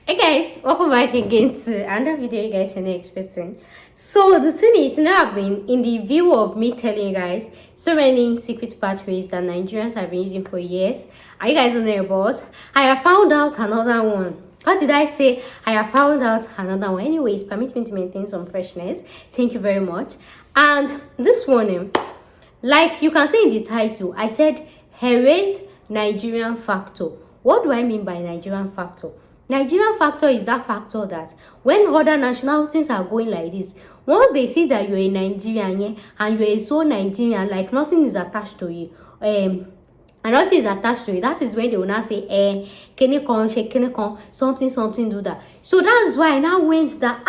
Hey guys, welcome back again to another video you guys are not expecting. So the thing is, I've been in the view of me telling you guys so many secret pathways that Nigerians have been using for years. Are you guys don't know about? I have found out another one. What did I say? I have found out another one. Anyways, permit me to maintain some freshness. Thank you very much. And this one, like you can see in the title, I said erase Nigerian factor. What do I mean by Nigerian factor? Nigerian factor is that factor that when other nationalities are going like this, once they see that you're a Nigerian, yeah, and you're so Nigerian, like nothing is attached to you, and nothing is attached to you, that is when they will now say, can you come, something, do that. So that's why I now went that,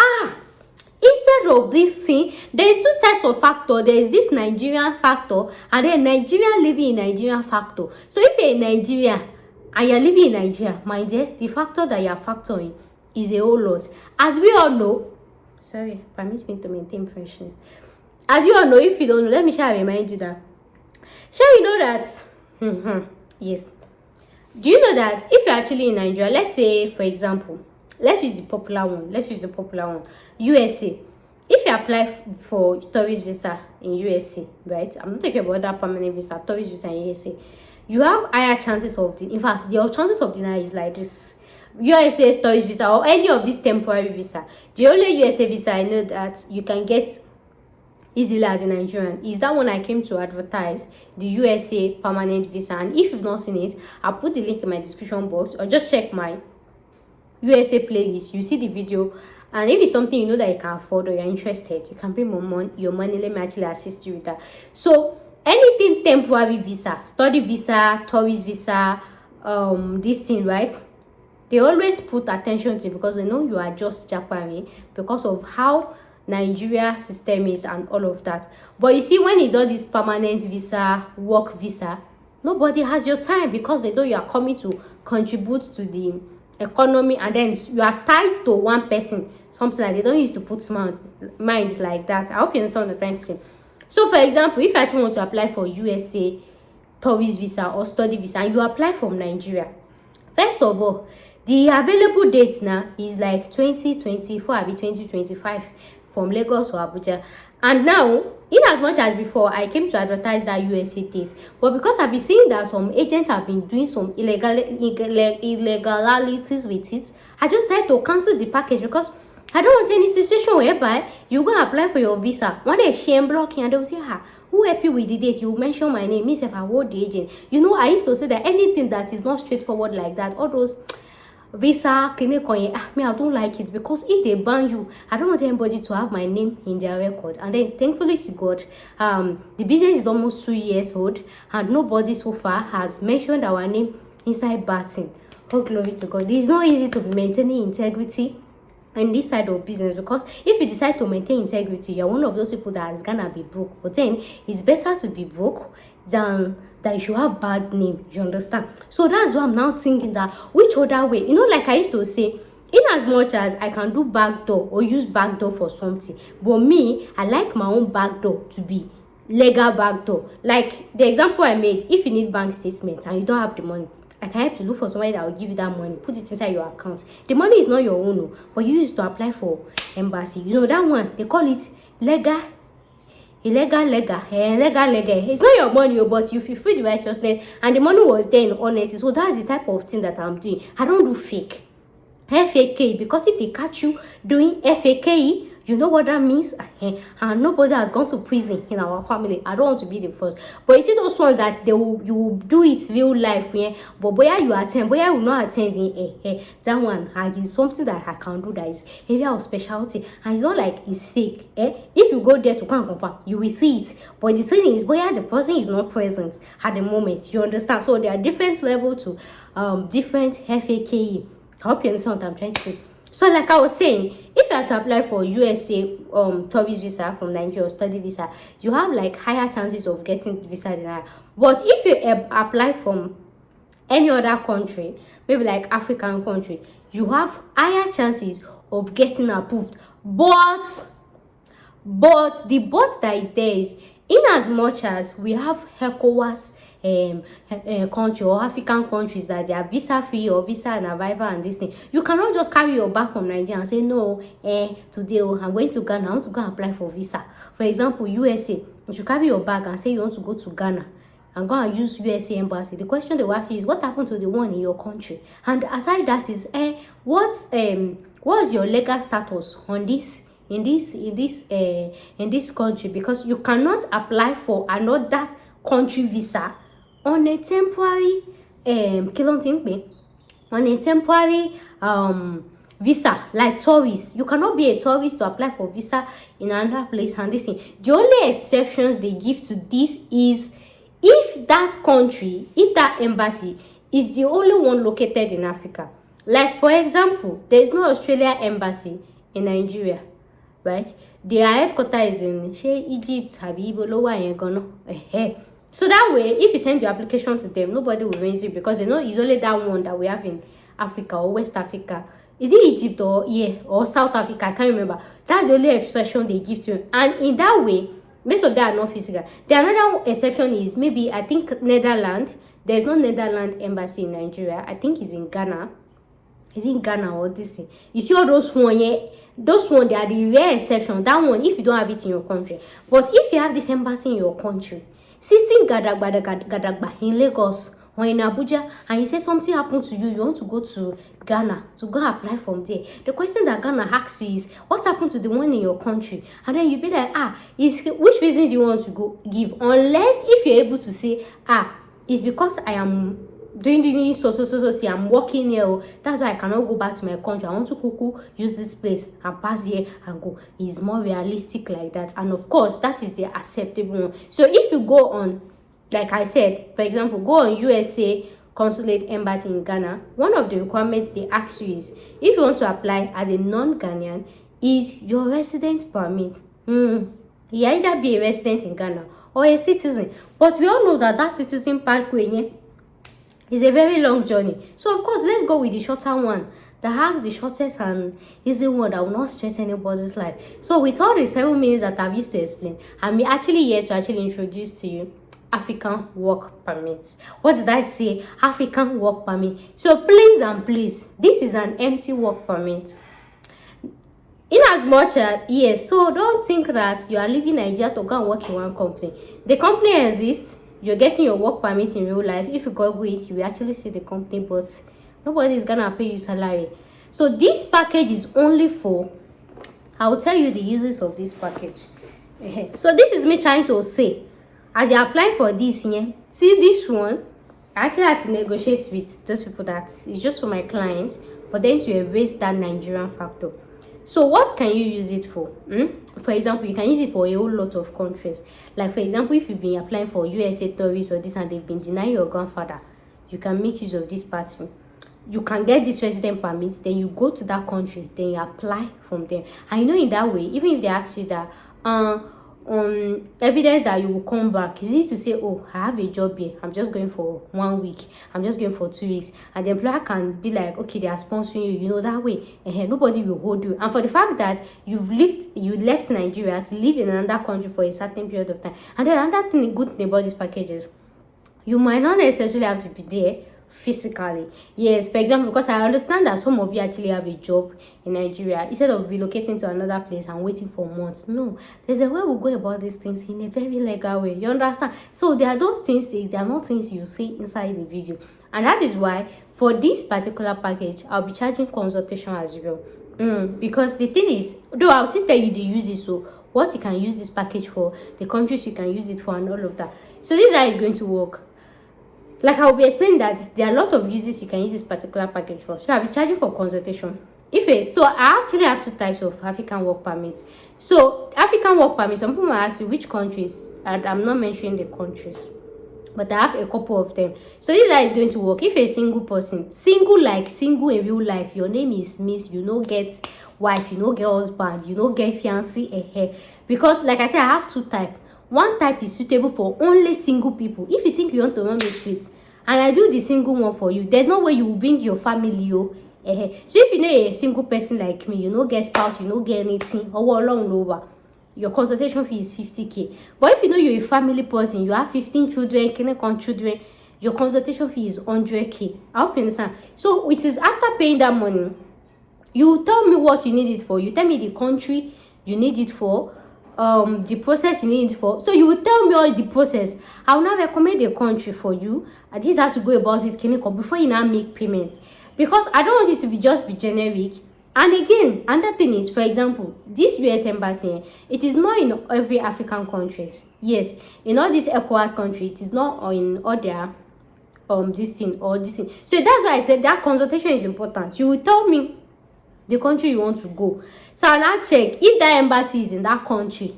instead of this thing, there's two types of factor. There's this Nigerian factor, and then Nigerian living in Nigerian factor. So if you're in Nigeria, and you're living in Nigeria, my dear, the factor that you're factoring is a whole lot. As we all know, sorry, permit me to maintain freshness. As you all know, if you don't know, let me shall remind you that. Shall you know that? Yes. Do you know that if you're actually in Nigeria, let's say, for example, let's use the popular one. USA. If you apply for tourist visa in USA, right? I'm not talking about that permanent visa, tourist visa in USA. You have higher chances of in fact, your chances of denial is like this. USA tourist visa or any of this temporary visa. The only USA visa I know that you can get easily as a Nigerian is that one I came to advertise, the USA permanent visa. And if you've not seen it, I'll put the link in my description box, or just check my USA playlist. You see the video, and if it's something you know that you can afford or you're interested, you can bring your money. Let me actually assist you with that. So anything temporary visa, study visa, tourist visa, this thing, right? They always put attention to, because they know you are just Japanese because of how Nigeria system is and all of that. But you see, when it's all this permanent visa, work visa, nobody has your time because they know you are coming to contribute to the economy, and then you are tied to one person, something like they don't use to put mind like that. I hope you understand what I'm trying to say. So for example, if you actually want to apply for USA tourist visa or study visa and you apply from Nigeria, first of all, the available dates now is like 2024 or 2025 from Lagos or Abuja. And now, in as much as before I came to advertise that USA date, but because I've been seeing that some agents have been doing some illegalities with it, I just said to cancel the package, because I don't want any situation whereby you go apply for your visa, one day shame blocking, and they'll say, who help you with the date? You mention my name, means if I hold the agent. You know, I used to say that anything that is not straightforward like that, all those visa, me, I don't like it, because if they ban you, I don't want anybody to have my name in their record. And then thankfully to God, the business is almost 2 years old, and nobody so far has mentioned our name inside batting. Oh, glory to God. It's not easy to be maintaining integrity in this side of business, because if you decide to maintain integrity, you're one of those people that is gonna be broke. But then it's better to be broke than that you should have bad name. You understand? So that's why I'm now thinking that which other way, like I used to say, in as much as I can do backdoor or use backdoor for something, but me, I like my own backdoor to be legal backdoor. Like the example I made, if you need bank statement and you don't have the money, I can help you look for somebody that will give you that money, put it inside your account. The money is not your own, but you used to apply for embassy. That one, they call it illegal. It's not your money, but you fulfill the righteousness, and the money was there in honesty. So that's the type of thing that I'm doing. I don't do fake. FAK, because if they catch you doing FAK, you know what that means, and nobody has gone to prison in our family. I don't want to be the first, but you see those ones that you will do it real life, but where you attend, where you will not attend, that one is something that I can do, that is area of specialty, and it's not like it's fake. If you go there to come confirm, you will see it, but the thing is, where the person is not present at the moment, you understand? So there are different levels to different FAK. I hope you understand what I'm trying to say. So like I was saying, if you have to apply for USA tourist visa from Nigeria or study visa, you have like higher chances of getting visa denied. But if you apply from any other country, maybe like African country, you have higher chances of getting approved. But the but that is there is, in as much as we have ECOWAS country or African countries that they are visa free or visa and arrival and this thing. You cannot just carry your bag from Nigeria and say, no, today I'm going to Ghana, I want to go and apply for visa. For example, USA, you should carry your bag and say you want to go to Ghana and go and use USA embassy. The question they will ask you is, what happened to the one in your country? And aside that is, what's your legal status on this in this country? Because you cannot apply for another country visa on a temporary visa, like tourists. You cannot be a tourist to apply for visa in another place and this thing. The only exceptions they give to this is if that country, if that embassy is the only one located in Africa. Like, for example, there is no Australia embassy in Nigeria, right? Their headquarters is in Egypt, So that way, if you send your application to them, nobody will raise you because they know it's only that one that we have in Africa or West Africa. Is it Egypt or South Africa? I can't remember. That's the only exception they give to you. And in that way, most of them are not physical. The another exception is maybe, I think, Netherlands. There's no Netherlands embassy in Nigeria. I think it's in Ghana. Is it in Ghana or this thing? You see all those one, those one, they are the rare exception. That one, if you don't have it in your country. But if you have this embassy in your country, sitting Gadagba in Lagos or in Abuja, and you say something happened to you, you want to go to Ghana to go apply from there. The question that Ghana asks you is, what happened to the one in your country? And then you be like, which reason do you want to go give? Unless if you're able to say, it's because I am doing so I'm working here, that's why I cannot go back to my country. I want to use this place and pass here and go. It's more realistic like that, and of course that is the acceptable one. So if you go on, like I said, for example, go on USA consulate embassy in Ghana, one of the requirements they ask you is, if you want to apply as a non-Ghanaian, is your resident permit. You either be a resident in Ghana or a citizen, but we all know that citizen pathway is a very long journey. So of course, let's go with the shorter one that has the shortest and easy one that will not stress anybody's life. So with all the 7 minutes that I've used to explain, I'm actually here to actually introduce to you African work permits. What did I say? African work permit. So please and please, this is an empty work permit. In as much as, yes, so don't think that you are leaving Nigeria to go and work in one company. The company exists. You're getting your work permit in real life. If you Google it, you will actually see the company, but nobody is gonna pay you salary. So this package is only for, I will tell you the uses of this package. So this is me trying to say, as you apply for this here, see this one, I actually had to negotiate with those people that it's just for my clients, for them to erase that Nigerian factor. So what can you use it for? For example, you can use it for a whole lot of countries. Like for example, if you've been applying for USA tourists or this and they've been denying your grandfather, you can make use of this pathway. You can get this resident permit, then you go to that country, then you apply from them. And you know, in that way, even if they ask you that evidence that you will come back, is it to say, oh, I have a job here, I'm just going for 1 week, I'm just going for 2 weeks, and the employer can be like, okay, they are sponsoring you, you know, that way nobody will hold you. And for the fact that you left Nigeria to live in another country for a certain period of time. And then another thing, good thing about these packages, you might not necessarily have to be there physically. Yes, for example, because I understand that some of you actually have a job in Nigeria, instead of relocating to another place and waiting for months. No, there's a way we go about these things in a very legal way. You understand? So there are those things, they are not things you see inside the video, and that is why for this particular package I'll be charging consultation as well. Because the thing is, though I'll still tell you the uses, so what you can use this package for, the countries you can use it for, and all of that. So this is how it's going to work. Like I'll be explaining that there are a lot of uses you can use this particular package for. So I'll be charging for consultation. So I actually have 2 types of African work permits. So African work permits, some people might ask you which countries, and I'm not mentioning the countries, but I have a couple of them. So this is how it's going to work. If you're a single person, single in real life, your name is Miss, you know, get wife, you know, get husband, you know, get fiancé, because like I said, I have 2 types. One type is suitable for only single people. If you think you want to run me straight and I do the single one for you, there's no way you will bring your family. So if you know a single person like me, you know, get spouse, you know, get anything, or along over, your consultation fee is 50k. But if you know you're a family person, you have 15 children, clinical children, your consultation fee is 100k. I hope you understand. So it is after paying that money, you tell me what you need it for. You tell me the country you need it for, the process you need it for. So you will tell me all the process. I will now recommend a country for you, and this is how to go about it clinical before you now make payment, because I don't want it to be just be generic. And again, another thing is, for example, this US embassy, it is not in every African countries. Yes, in all these ECOWAS countries, it is not in other this thing or this thing. So that's why I said that consultation is important. You will tell me the country you want to go, so I'll now check if that embassy is in that country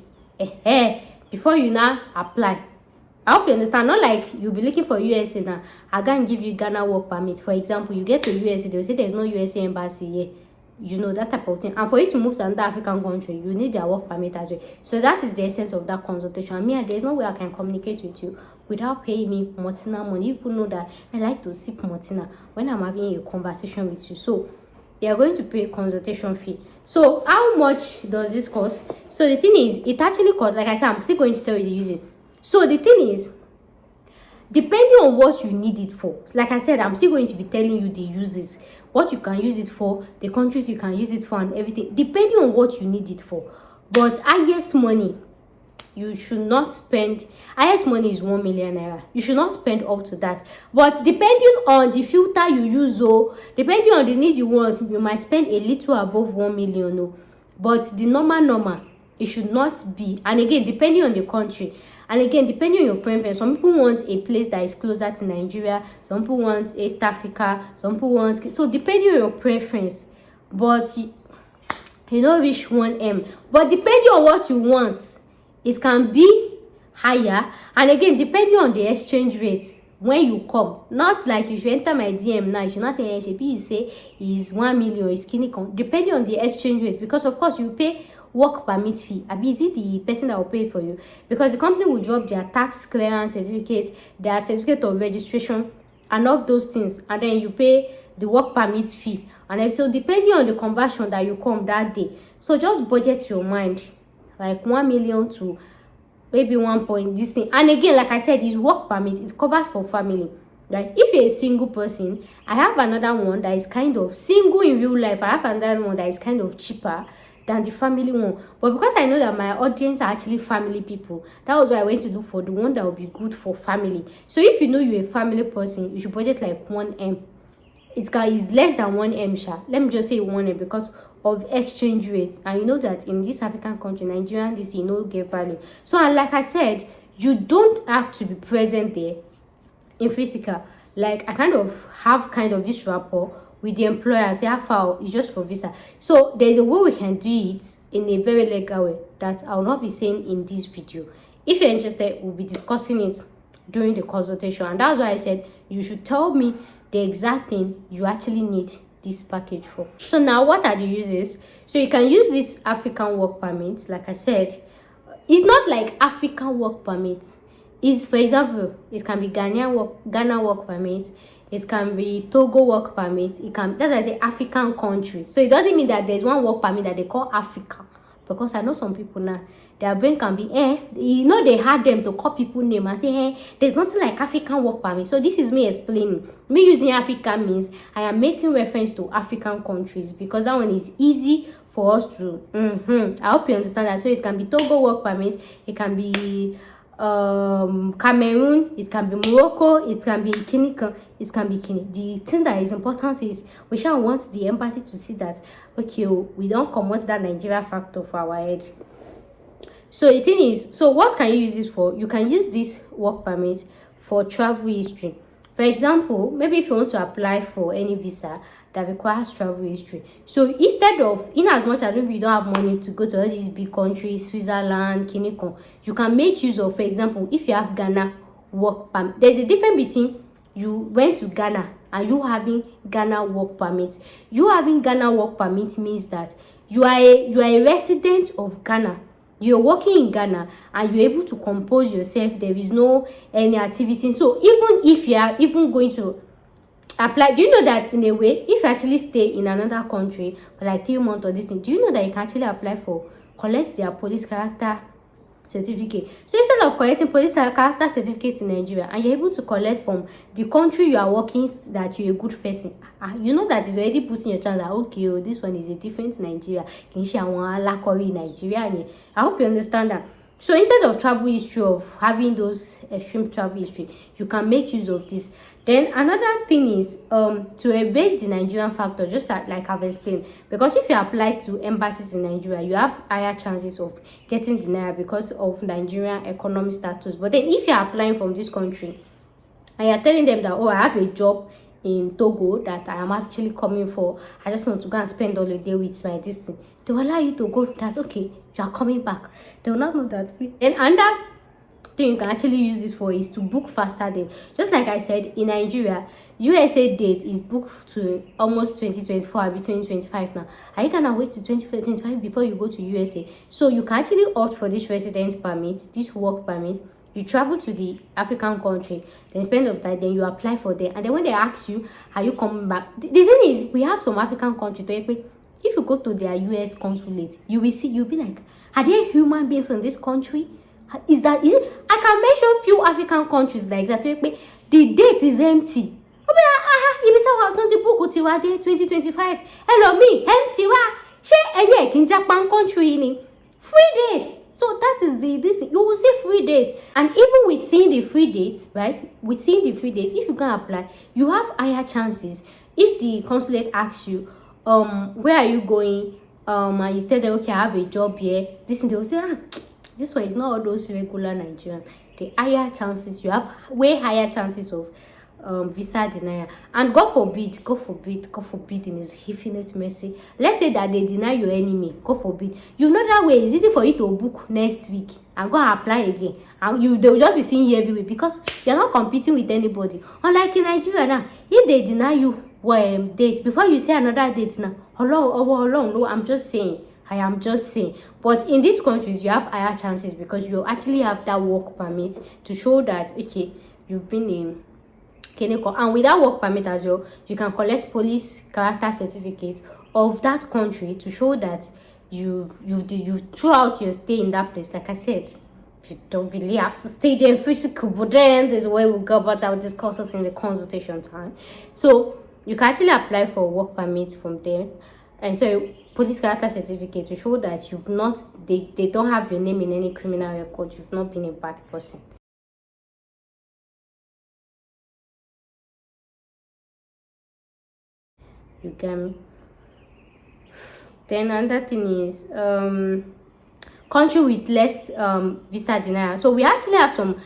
before you now apply. I hope you understand. Not like you'll be looking for USA now, I can't give you Ghana work permit. For example, you get to USA, they'll say there's no USA embassy here, you know, that type of thing. And for you to move to another African country, you need their work permit as well. So that is the essence of that consultation. I mean, there's no way I can communicate with you without paying me Martina money. People know that I like to sip Martina when I'm having a conversation with you. So you are going to pay a consultation fee. So how much does this cost? So the thing is, it actually costs, like I said, I'm still going to tell you the usage. So the thing is, depending on what you need it for, like I said, I'm still going to be telling you the uses, what you can use it for, the countries you can use it for, and everything, depending on what you need it for. But highest money, you should not spend, highest money is 1 million naira. You should not spend up to that. But depending on the filter you use, depending on the need you want, you might spend a little above 1 million. But the normal, it should not be. And again, depending on the country, and again, depending on your preference, some people want a place that is closer to Nigeria, some people want East Africa, some people want, so depending on your preference. But you know which one but depending on what you want, it can be higher. And again, depending on the exchange rate when you come. Not like if you enter my DM now, you should not say you say is 1 million, is clinical, depending on the exchange rate, because of course you pay work permit fee. Is it the person that will pay for you? Because the company will drop their tax clearance certificate, their certificate of registration, and all those things, and then you pay the work permit fee. And so depending on the conversion that you come that day, so just budget your mind, like 1 million to maybe 1 point this thing. And again, like I said, is work permit, it covers for family. Right? If you're a single person, I have another one that is kind of single in real life. I have another one that is kind of cheaper than the family one. But because I know that my audience are actually family people, that was why I went to look for the one that will be good for family. So if you know you're a family person, you should budget like 1M. It's less than 1M, let me just say 1M because of exchange rates. And you know that in this African country, Nigerian, this get value. So, and like I said, you don't have to be present there in physical. Like I have this rapport with the employer, say how far it's just for visa. So there's a way we can do it in a very legal way that I will not be saying in this video. If you're interested, we'll be discussing it during the consultation. And that's why I said you should tell me the exact thing you actually need this package for. So now, what are the uses? So you can use this African work permit. Like I said, it's not like African work permit. Is, for example, it can be Ghana work permit, it can be Togo work permit, it can, that's like African country. So it doesn't mean that there's one work permit that they call Africa, because I know some people now, their brain can be you know, they had them to call people name and say there's nothing like African work permit. So this is me explaining, me using Africa means I am making reference to African countries, because that one is easy for us to I hope you understand that. So it can be Togo work permit, it can be Cameroon, it can be Morocco, it can be Kenya, it can be Kenya. The thing that is important is we shall want the embassy to see that okay, we don't commit that Nigerian factor for our head. So the thing is, so what can you use this for? You can use this work permit for travel history. For example, maybe if you want to apply for any visa that requires travel history, so instead of, in as much as maybe you don't have money to go to all these big countries, Switzerland, Kenya, you can make use of, for example, if you have Ghana work permit. There's a difference between you went to Ghana and you having Ghana work permit. You having Ghana work permit means that you are a resident of Ghana. You're working in Ghana and you're able to compose yourself. There is no any activity. So even if you are even going to apply, do you know that in a way, if you actually stay in another country for like 3 months or this thing, do you know that you can actually apply for collect their police character certificate. So instead of collecting police character certificate in Nigeria, and you're able to collect from the country you are working that you're a good person, you know that is already putting your chance that okay, oh, this one is a different Nigeria. Nigeria. I hope you understand that. So instead of travel history, of having those extreme travel history, you can make use of this. Then another thing is to erase the Nigerian factor, just like I've explained. Because if you apply to embassies in Nigeria, you have higher chances of getting denied because of Nigerian economic status. But then if you're applying from this country and you're telling them that, oh, I have a job in Togo that I am actually coming for, I just want to go and spend all the day with my distance, they will allow you to go. That's okay, you are coming back. They will not know that. Then another thing you can actually use this for is to book faster date. Just like I said, in Nigeria, USA date is booked to almost 2024, between 2025 now. Are you gonna wait to 2025 before you go to USA? So you can actually opt for this residence permit, this work permit. You travel to the African country, then spend some time, then you apply for them, and then when they ask you, are you coming back? The thing is, we have some African countries. If you go to their US consulate, you will see, you'll be like, are there human beings in this country? Is it? I can mention few African countries like that. The date is empty. I'll be like, 2025. Hello, me, empty. Japan country, free dates. So that is this. You will see free dates, and even with seeing the free dates, right? With seeing the free dates, if you can apply, you have higher chances. If the consulate asks you, where are you going? And you tell them, okay, I have a job here. They will say, this one is not all those regular Nigerians. The higher chances, you have way higher chances of visa denial. And God forbid in his infinite mercy, let's say that they deny your enemy, God forbid, you know that way it's easy for you to book next week and go and apply again, and they will just be seeing you every week because you're not competing with anybody. Unlike in Nigeria now, if they deny you date before you say another date now, no, I am just saying. But in these countries, you have higher chances because you actually have that work permit to show that, okay, you've been in Keneko. And with that work permit as well, you can collect police character certificates of that country to show that you throughout your stay in that place. Like I said, you don't really have to stay there in physical, but then there's a way we'll go about. I'll discuss it in the consultation time. So you can actually apply for a work permit from there. And so police character certificate to show that they don't have your name in any criminal record, you've not been a bad person. You can. Then another thing is country with less visa denial. So we actually have some.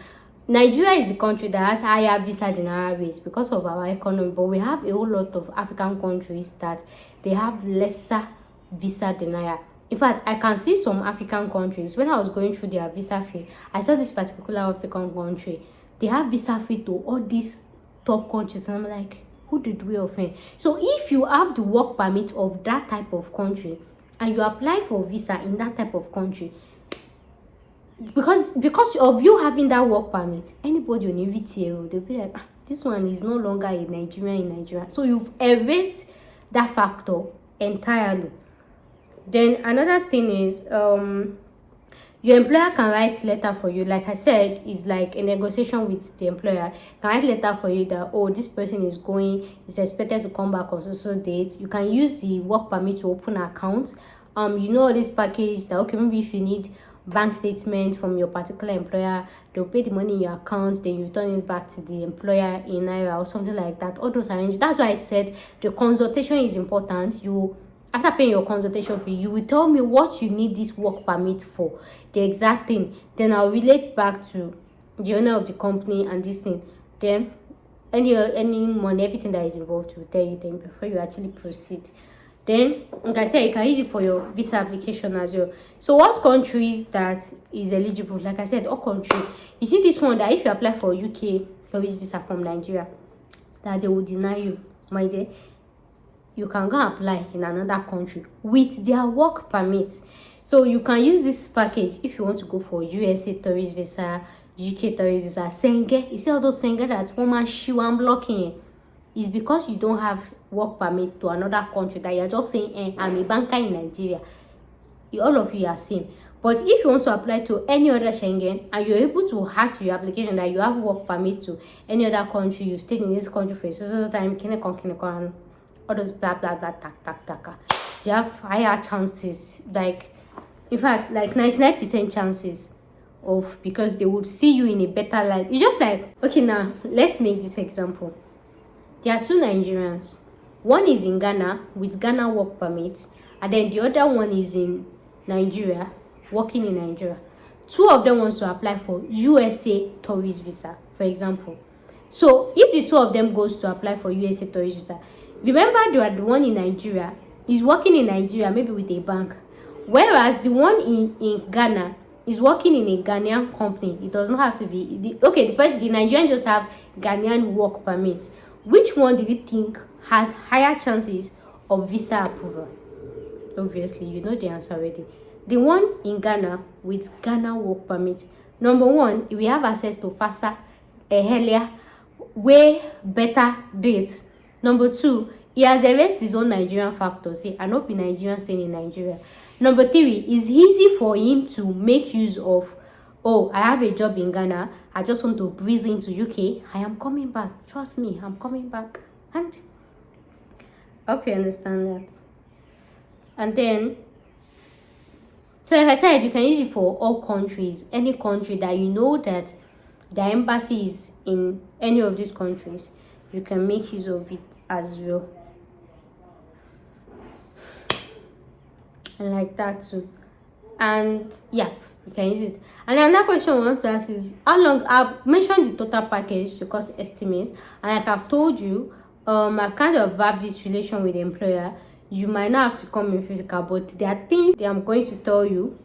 Nigeria is the country that has higher visa denial rates because of our economy, but we have a whole lot of African countries that they have lesser visa denial. In fact, I can see some African countries, when I was going through their visa free, I saw this particular African country, they have visa free to all these top countries, and I'm like, who did we offend? So if you have the work permit of that type of country and you apply for visa in that type of country, because of you having that work permit, anybody on VTL, they'll be like, this one is no longer a Nigerian in Nigeria. So you've erased that factor entirely. Then another thing is your employer can write letter for you. Like I said, it's like a negotiation with the employer. Can write letter for you that, oh, this person is expected to come back on so date. You can use the work permit to open accounts. This package that, okay, maybe if you need bank statement from your particular employer, they'll pay the money in your account, then you return it back to the employer in NAIRA or something like that. All those arrangements. That's why I said the consultation is important. After paying your consultation fee, you will tell me what you need this work permit for, the exact thing. Then I'll relate back to the owner of the company and this thing. Then any money, everything that is involved, will tell you then before you actually proceed. Then, like I said, you can use it for your visa application as well. So what countries that is eligible? Like I said, all countries. You see this one that if you apply for UK tourist visa from Nigeria, that they will deny you, my dear. You can go and apply in another country with their work permit. So you can use this package if you want to go for USA tourist visa, UK tourist visa, Senge. You see all those Senge that woman shoe and blocking. It's because you don't have work permit to another country that you're just saying, I'm a banker in Nigeria. all of you are same. But if you want to apply to any other Schengen and you're able to add to your application that you have work permit to any other country, you stayed in this country for a certain time, and all those blah blah blah you have higher chances, like in fact like 99% chances of, because they would see you in a better light. It's just like, okay, now let's make this example. There are two Nigerians. One is in Ghana with Ghana work permit, and then the other one is in Nigeria working in Nigeria. Two of them wants to apply for USA tourist visa, for example. So if the two of them goes to apply for USA tourist visa, remember the one in Nigeria is working in Nigeria maybe with a bank, whereas the one in Ghana is working in a Ghanaian company. It does not have to be the Nigerian just have Ghanaian work permits. Which one do you think has higher chances of visa approval? Obviously, you know the answer already. The one in Ghana with Ghana work permit. Number one, we have access to faster, earlier, way better dates. Number two, he has erased his own Nigerian factor. See, I not be Nigerian staying in Nigeria. Number three, it's easy for him to make use of, oh, I have a job in Ghana, I just want to breeze into UK, I am coming back, trust me, I'm coming back. And I hope you understand that. And then, so like I said, you can use it for all countries. Any country that you know that the embassy is in any of these countries, you can make use of it as well. And like that too. And yeah, you can use it. And another question I want to ask is, how long? I've mentioned the total package to cost estimate, and like I've told you, I've kind of have this relation with the employer. You might not have to come in physical, but there are things that I'm going to tell you,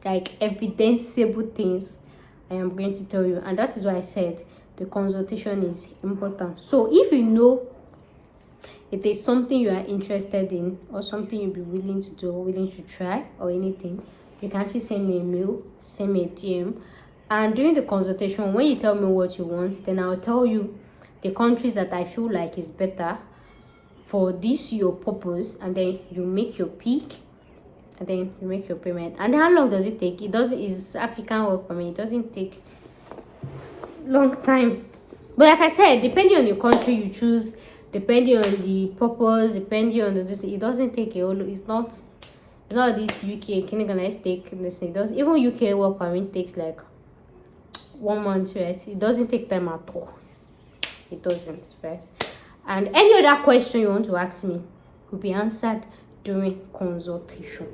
like evidenceable things I am going to tell you, and that is why I said the consultation is important. So if you know it is something you are interested in, or something you'll be willing to do, or willing to try, or anything, you can actually send me a mail, send me a DM. And during the consultation, when you tell me what you want, then I'll tell you the countries that I feel like is better for this your purpose, and then you make your pick, and then you make your payment. And how long does it take? It's African work permit. It doesn't take long time. But like I said, depending on your country you choose, depending on the purpose, depending on this, it doesn't take a whole. It's not this UK kindergarten take this. It does, even UK work permit takes like 1 month, right? It doesn't take time at all. It doesn't, right? And any other question you want to ask me will be answered during consultation.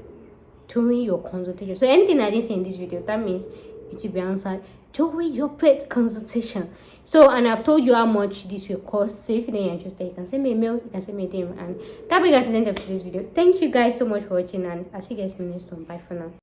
During your consultation. So anything I didn't say in this video, that means it will be answered during your paid consultation. So, and I've told you how much this will cost. So if you're interested, you can send me a mail, you can send me a DM, and that'll be guys at the end of this video. Thank you guys so much for watching, and I'll see you guys in the next one. Bye for now.